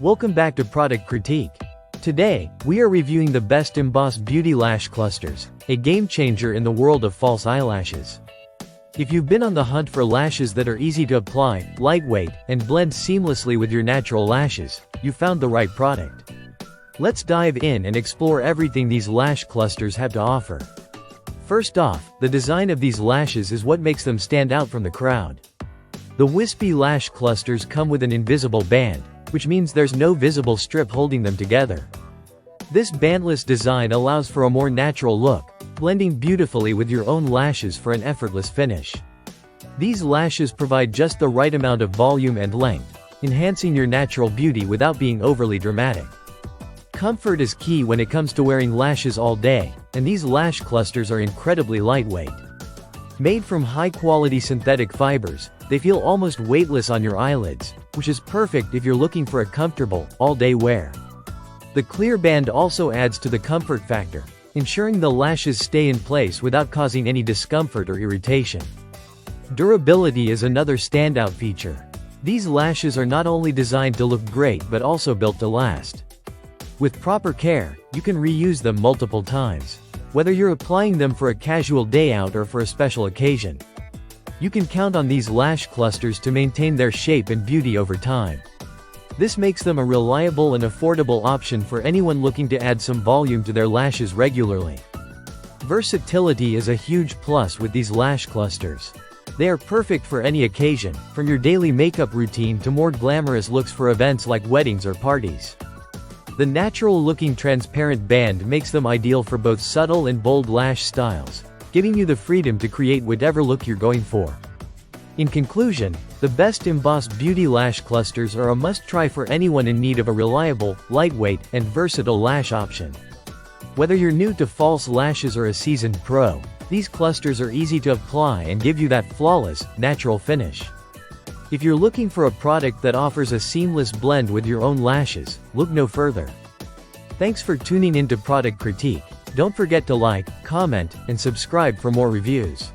Welcome back to Product Critique. Today, we are reviewing the best Emboss Beauty Lash Clusters, a game changer in the world of false eyelashes. If you've been on the hunt for lashes that are easy to apply, lightweight, and blend seamlessly with your natural lashes, you found the right product. Let's dive in and explore everything these lash clusters have to offer. First off, the design of these lashes is what makes them stand out from the crowd. The Wispy Lash Clusters come with an invisible band, which means there's no visible strip holding them together. This bandless design allows for a more natural look, blending beautifully with your own lashes for an effortless finish. These lashes provide just the right amount of volume and length, enhancing your natural beauty without being overly dramatic. Comfort is key when it comes to wearing lashes all day, and these lash clusters are incredibly lightweight. Made from high-quality synthetic fibers, they feel almost weightless on your eyelids, which is perfect if you're looking for a comfortable, all-day wear. The clear band also adds to the comfort factor, ensuring the lashes stay in place without causing any discomfort or irritation. Durability is another standout feature. These lashes are not only designed to look great but also built to last. With proper care, you can reuse them multiple times. Whether you're applying them for a casual day out or for a special occasion, you can count on these lash clusters to maintain their shape and beauty over time. This makes them a reliable and affordable option for anyone looking to add some volume to their lashes regularly. Versatility is a huge plus with these lash clusters. They are perfect for any occasion, from your daily makeup routine to more glamorous looks for events like weddings or parties. The natural-looking transparent band makes them ideal for both subtle and bold lash styles, giving you the freedom to create whatever look you're going for. In conclusion, the best Emboss Beauty Lash Clusters are a must-try for anyone in need of a reliable, lightweight, and versatile lash option. Whether you're new to false lashes or a seasoned pro, these clusters are easy to apply and give you that flawless, natural finish. If you're looking for a product that offers a seamless blend with your own lashes, look no further. Thanks for tuning in to Product Critique. Don't forget to like, comment, and subscribe for more reviews.